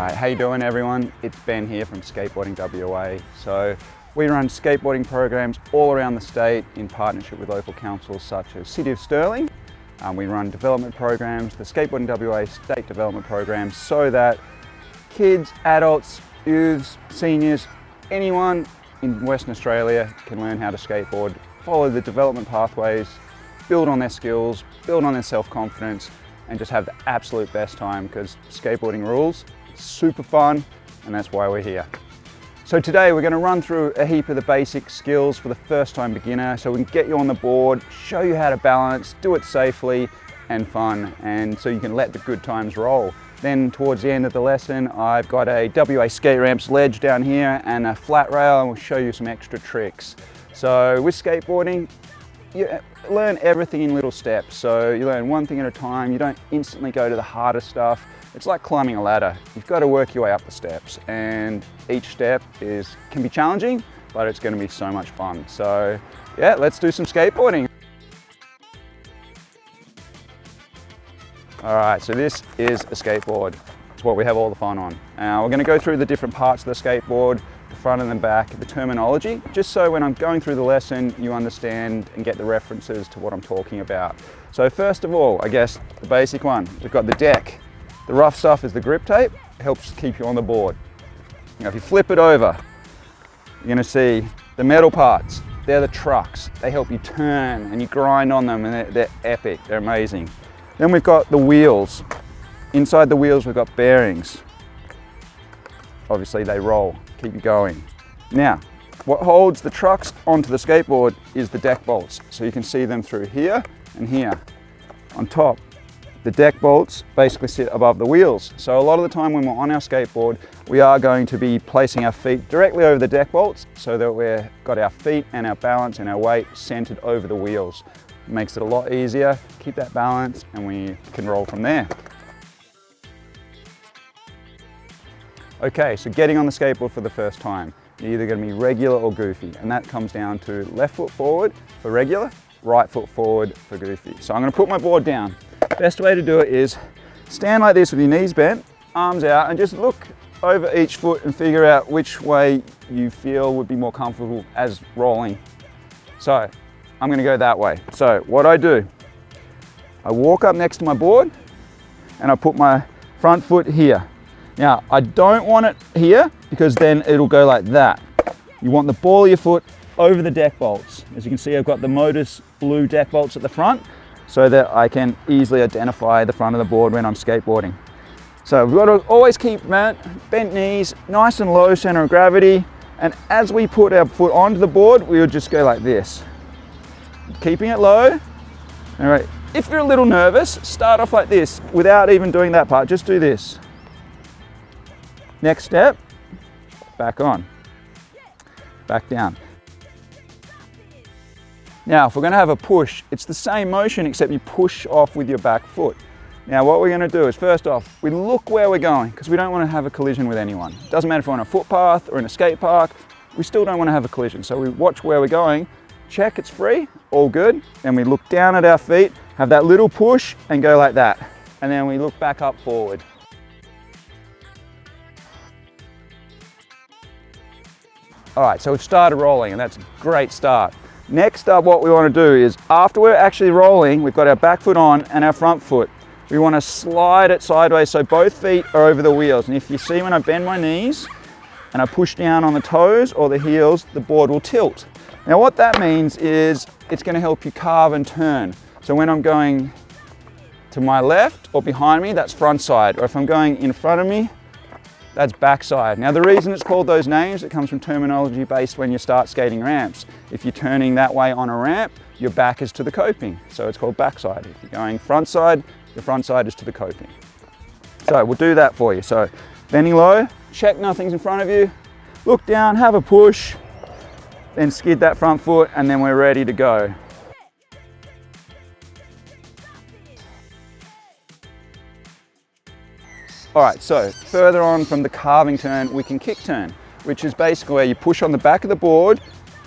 Alright, how you doing everyone? It's Ben here from Skateboarding WA. So we run skateboarding programs all around the state in partnership with local councils such as City of Stirling. We run development programs, the Skateboarding WA state development programs, so that kids, adults, youths, seniors, anyone in Western Australia can learn how to skateboard, follow the development pathways, build on their skills, build on their self-confidence, and just have the absolute best time, because skateboarding rules. It's super fun, and that's why we're here. So today we're going to run through a heap of the basic skills for the first time beginner, so we can get you on the board, show you how to balance, do it safely and fun, and so you can let the good times roll. Then towards the end of the lesson, I've got a WA skate ramps ledge down here and a flat rail, and we'll show you some extra tricks. So with skateboarding, you learn everything in little steps. So you learn one thing at a time. You don't instantly go to the harder stuff. It's like climbing a ladder. You've got to work your way up the steps, and each step can be challenging, but it's going to be so much fun. So yeah, let's do some skateboarding. All right, so this is a skateboard. It's what we have all the fun on. Now we're going to go through the different parts of the skateboard, the front and the back, the terminology, just so when I'm going through the lesson, you understand and get the references to what I'm talking about. So first of all, I guess the basic one, we've got the deck. The rough stuff is the grip tape. It helps keep you on the board. Now if you flip it over, you're going to see the metal parts. They're the trucks. They help you turn, and you grind on them, and they're epic. They're amazing. Then we've got the wheels. Inside the wheels we've got bearings. Obviously they roll, keep you going. Now, what holds the trucks onto the skateboard is the deck bolts. So you can see them through here and here. On top, the deck bolts basically sit above the wheels. So a lot of the time when we're on our skateboard, we are going to be placing our feet directly over the deck bolts, so that we've got our feet and our balance and our weight centered over the wheels. It makes it a lot easier, keep that balance, and we can roll from there. Okay, so getting on the skateboard for the first time, you're either going to be regular or goofy, and that comes down to left foot forward for regular, right foot forward for goofy. So I'm going to put my board down. Best way to do it is stand like this with your knees bent, arms out, and just look over each foot and figure out which way you feel would be more comfortable as rolling. So I'm going to go that way. So what I do, I walk up next to my board and I put my front foot here. Now, I don't want it here because then it'll go like that. You want the ball of your foot over the deck bolts. As you can see, I've got the Modus blue deck bolts at the front, so that I can easily identify the front of the board when I'm skateboarding. So we've got to always keep bent knees, nice and low center of gravity. And as we put our foot onto the board, we would just go like this. Keeping it low. All right. If you're a little nervous, start off like this without even doing that part. Just do this. Next step, back on, back down. Now, if we're going to have a push, it's the same motion except you push off with your back foot. Now, what we're going to do is, first off, we look where we're going, because we don't want to have a collision with anyone. It doesn't matter if we're on a footpath or in a skate park, we still don't want to have a collision. So we watch where we're going, check it's free, all good. Then we look down at our feet, have that little push and go like that. And then we look back up forward. All right, so we've started rolling, and that's a great start. Next up, what we want to do is, after we're actually rolling, we've got our back foot on and our front foot. We want to slide it sideways so both feet are over the wheels. And if you see when I bend my knees and I push down on the toes or the heels, the board will tilt. Now what that means is it's going to help you carve and turn. So when I'm going to my left or behind me, that's front side. Or if I'm going in front of me, that's backside. Now the reason it's called those names, it comes from terminology based when you start skating ramps. If you're turning that way on a ramp, your back is to the coping. So it's called backside. If you're going front side, your front side is to the coping. So we'll do that for you. So bending low, check nothing's in front of you, look down, have a push, then skid that front foot, and then we're ready to go. All right, so further on from the carving turn, we can kick turn, which is basically where you push on the back of the board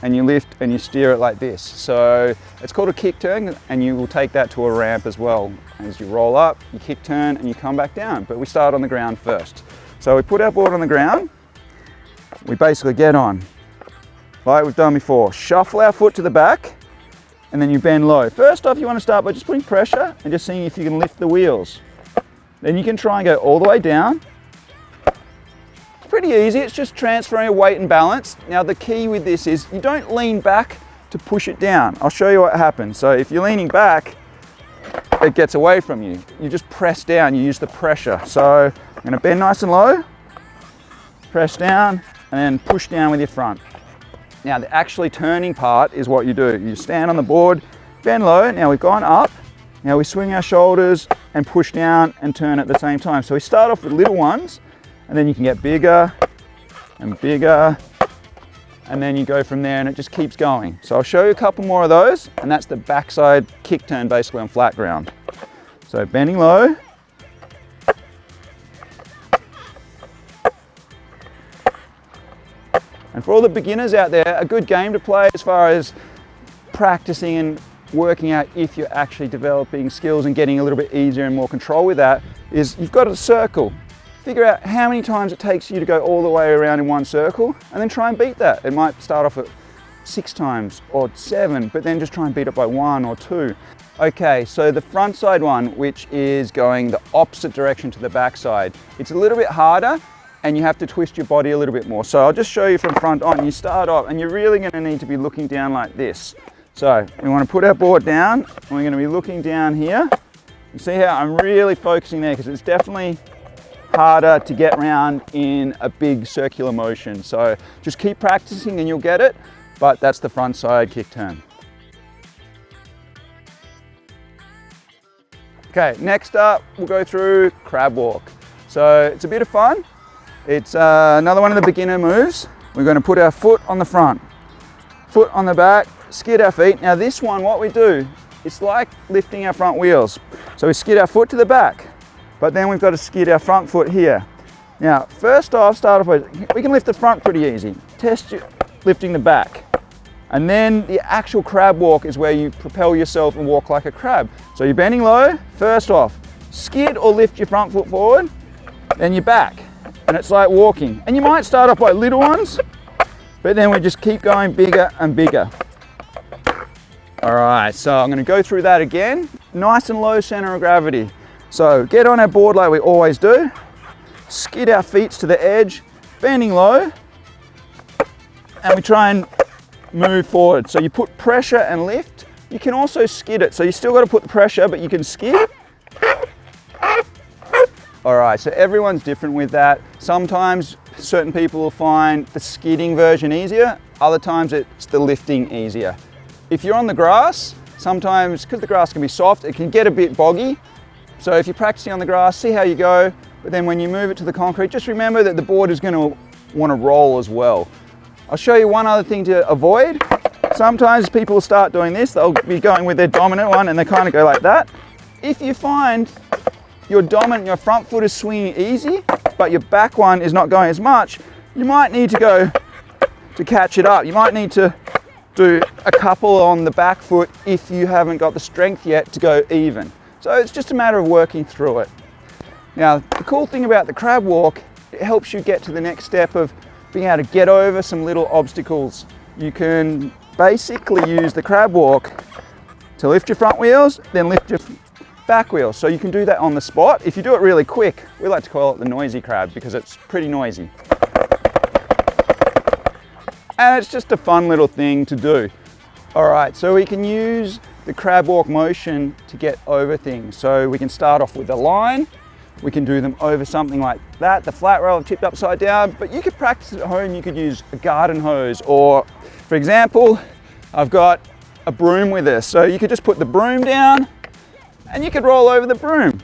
and you lift and you steer it like this. So it's called a kick turn, and you will take that to a ramp as well. As you roll up, you kick turn and you come back down, but we start on the ground first. So we put our board on the ground, we basically get on, like we've done before. Shuffle our foot to the back, and then you bend low. First off, you want to start by just putting pressure and just seeing if you can lift the wheels. Then you can try and go all the way down. It's pretty easy, it's just transferring your weight and balance. Now the key with this is you don't lean back to push it down. I'll show you what happens. So if you're leaning back, it gets away from you. You just press down, you use the pressure. So I'm going to bend nice and low, press down, and then push down with your front. Now the actually turning part is what you do. You stand on the board, bend low, now we've gone up, now we swing our shoulders and push down and turn at the same time. So we start off with little ones, and then you can get bigger and bigger, and then you go from there and it just keeps going. So I'll show you a couple more of those, and that's the backside kick turn basically on flat ground. So bending low, and for all the beginners out there, a good game to play as far as practicing and working out if you're actually developing skills and getting a little bit easier and more control with that is you've got a circle. Figure out how many times it takes you to go all the way around in one circle and then try and beat that. It might start off at 6 times or 7, but then just try and beat it by 1 or 2. Okay, so the front side one, which is going the opposite direction to the back side, it's a little bit harder and you have to twist your body a little bit more. So I'll just show you from front on. You start off and you're really going to need to be looking down like this. So we want to put our board down and we're going to be looking down here. You see how I'm really focusing there because it's definitely harder to get around in a big circular motion. So just keep practicing and you'll get it, but that's the front side kick turn. Okay, next up we'll go through crab walk. So it's a bit of fun. It's another one of the beginner moves. We're going to put our foot on the front, foot on the back, skid our feet. Now this one, what we do, it's like lifting our front wheels. So we skid our foot to the back, but then we've got to skid our front foot here. Now, first off, start off with, we can lift the front pretty easy. Test lifting the back. And then the actual crab walk is where you propel yourself and walk like a crab. So you're bending low, first off, skid or lift your front foot forward, then you're back. And it's like walking. And you might start off by little ones, but then we just keep going bigger and bigger. All right, so I'm gonna go through that again. Nice and low center of gravity. So get on our board like we always do. Skid our feet to the edge, bending low, and we try and move forward. So you put pressure and lift. You can also skid it. So you still got to put the pressure, but you can skid. All right, so everyone's different with that. Sometimes certain people will find the skidding version easier. Other times it's the lifting easier. If you're on the grass, sometimes, because the grass can be soft, it can get a bit boggy. So if you're practicing on the grass, see how you go. But then when you move it to the concrete, just remember that the board is going to want to roll as well. I'll show you one other thing to avoid. Sometimes people will start doing this. They'll be going with their dominant one and they kind of go like that. If you find your front foot is swinging easy, but your back one is not going as much, you might need to go to catch it up. You might need to do a couple on the back foot if you haven't got the strength yet to go even. So it's just a matter of working through it. Now, the cool thing about the crab walk, it helps you get to the next step of being able to get over some little obstacles. You can basically use the crab walk to lift your front wheels, then lift your back wheels. So you can do that on the spot. If you do it really quick, we like to call it the noisy crab because it's pretty noisy. And it's just a fun little thing to do. All right, so we can use the crab walk motion to get over things. So we can start off with a line. We can do them over something like that, the flat roll tipped upside down, but you could practice at home. You could use a garden hose, or for example, I've got a broom with this. So you could just put the broom down and you could roll over the broom.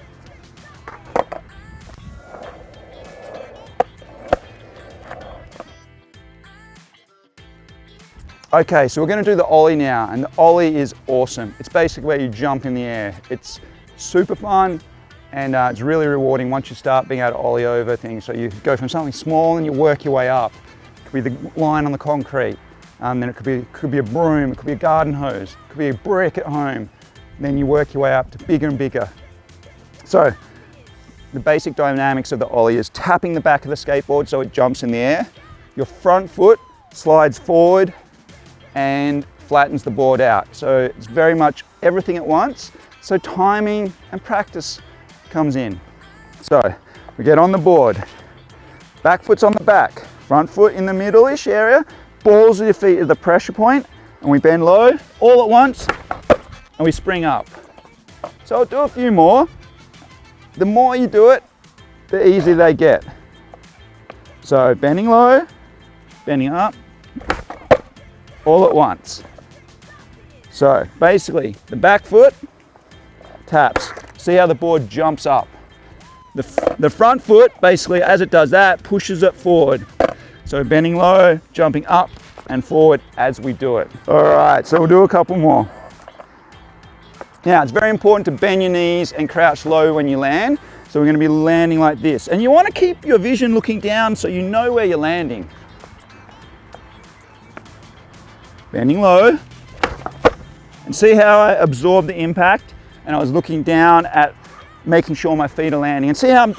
Okay, so we're going to do the ollie now, and the ollie is awesome. It's basically where you jump in the air. It's super fun, and it's really rewarding once you start being able to ollie over things. So you go from something small and you work your way up. It could be the line on the concrete, then it could be a broom, it could be a garden hose, it could be a brick at home. Then you work your way up to bigger and bigger. So the basic dynamics of the ollie is tapping the back of the skateboard so it jumps in the air. Your front foot slides forward and flattens the board out. So it's very much everything at once. So timing and practice comes in. So we get on the board, back foot's on the back, front foot in the middle-ish area, balls of your feet at the pressure point, and we bend low all at once, and we spring up. So I'll do a few more. The more you do it, the easier they get. So bending low, bending up, all at once. So basically, the back foot taps. See how the board jumps up. The front foot, basically, as it does that, pushes it forward. So bending low, jumping up and forward as we do it. All right, so we'll do a couple more. Now, it's very important to bend your knees and crouch low when you land. So we're going to be landing like this. And you want to keep your vision looking down so you know where you're landing. Bending low. And see how I absorb the impact? And I was looking down at making sure my feet are landing. And see how I'm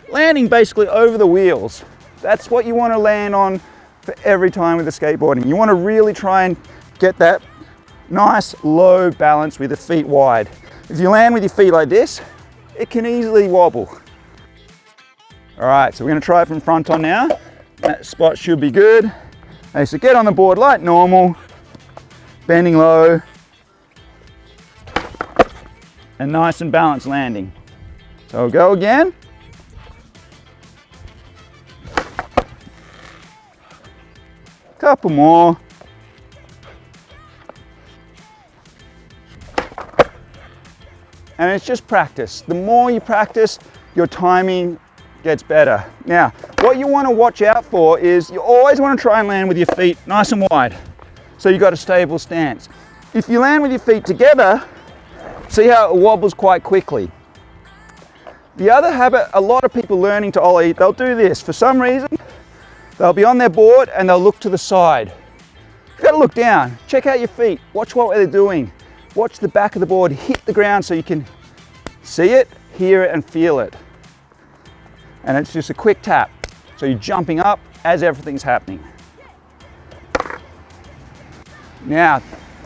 landing basically over the wheels. That's what you want to land on for every time with the skateboarding. You want to really try and get that nice low balance with the feet wide. If you land with your feet like this, it can easily wobble. All right, so we're going to try it from front on now. That spot should be good. Okay, so get on the board like normal, bending low, and nice and balanced landing. So we'll go again. Couple more. And it's just practice. The more you practice, your timing gets better. Now, what you want to watch out for is you always want to try and land with your feet nice and wide. So you've got a stable stance. If you land with your feet together, see how it wobbles quite quickly. The other habit, a lot of people learning to ollie, they'll do this. For some reason, they'll be on their board and they'll look to the side. You've got to look down, check out your feet, watch what they're doing. Watch the back of the board hit the ground so you can see it, hear it, and feel it. And it's just a quick tap. So you're jumping up as everything's happening. Now,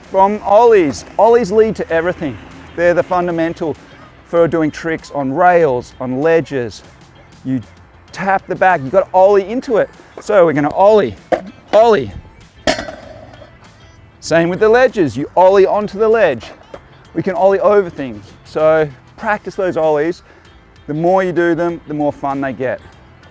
from ollies, ollies lead to everything. They're the fundamental for doing tricks on rails, on ledges. You tap the back, you've got to ollie into it. So we're going to ollie, ollie. Same with the ledges, you ollie onto the ledge. We can ollie over things. So practice those ollies. The more you do them, the more fun they get.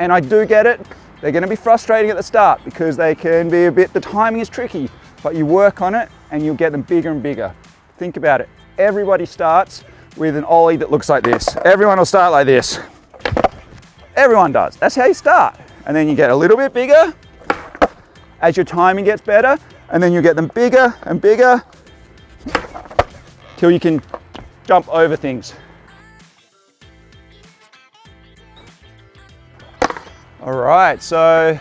And I do get it, they're going to be frustrating at the start because they can be a bit, the timing is tricky, but you work on it and you'll get them bigger and bigger. Think about it, everybody starts with an ollie that looks like this. Everyone will start like this. Everyone does, that's how you start. And then you get a little bit bigger as your timing gets better, and then you get them bigger and bigger till you can jump over things. All right, so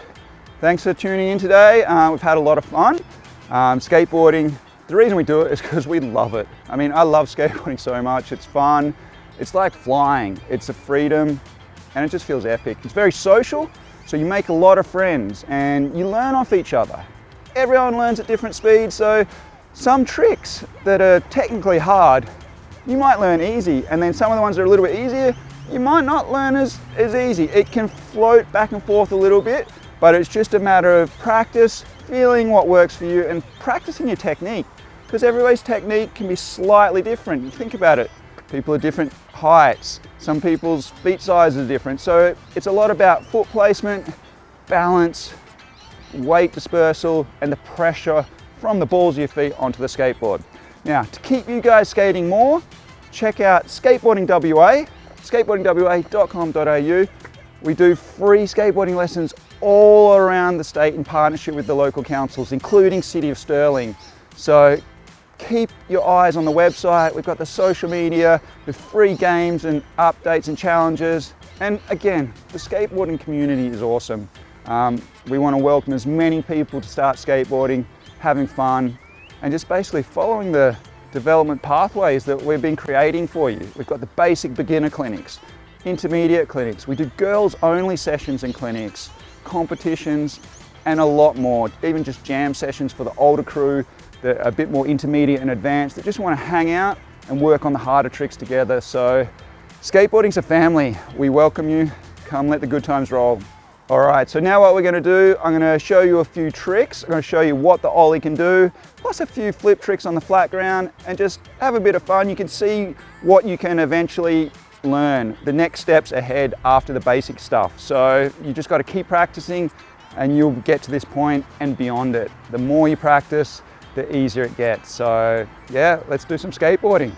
thanks for tuning in today. We've had a lot of fun. Skateboarding, the reason we do it is because we love it. I mean, I love skateboarding so much. It's fun. It's like flying. It's a freedom and it just feels epic. It's very social, so you make a lot of friends and you learn off each other. Everyone learns at different speeds, so some tricks that are technically hard, you might learn easy, and then some of the ones that are a little bit easier, you might not learn as easy. It can float back and forth a little bit, but it's just a matter of practice, feeling what works for you, and practicing your technique, because everybody's technique can be slightly different. You think about it, people are different heights, some people's feet sizes are different, so it's a lot about foot placement, balance, weight dispersal, and the pressure from the balls of your feet onto the skateboard. Now, to keep you guys skating more, check out Skateboarding WA, skateboardingwa.com.au. We do free skateboarding lessons all around the state in partnership with the local councils, including City of Stirling. So keep your eyes on the website. We've got the social media with free games and updates and challenges. And again, the skateboarding community is awesome. We want to welcome as many people to start skateboarding, having fun, and just basically following the development pathways that we've been creating for you. We've got the basic beginner clinics, intermediate clinics. We do girls only sessions and clinics, competitions, and a lot more. Even just jam sessions for the older crew that are a bit more intermediate and advanced that just want to hang out and work on the harder tricks together. So skateboarding's a family. We welcome you. Come let the good times roll. All right, so now what we're gonna do, I'm gonna show you a few tricks. I'm gonna show you what the ollie can do, plus a few flip tricks on the flat ground, and just have a bit of fun. You can see what you can eventually learn, the next steps ahead after the basic stuff. So you just gotta keep practicing and you'll get to this point and beyond it. The more you practice, the easier it gets. So yeah, let's do some skateboarding.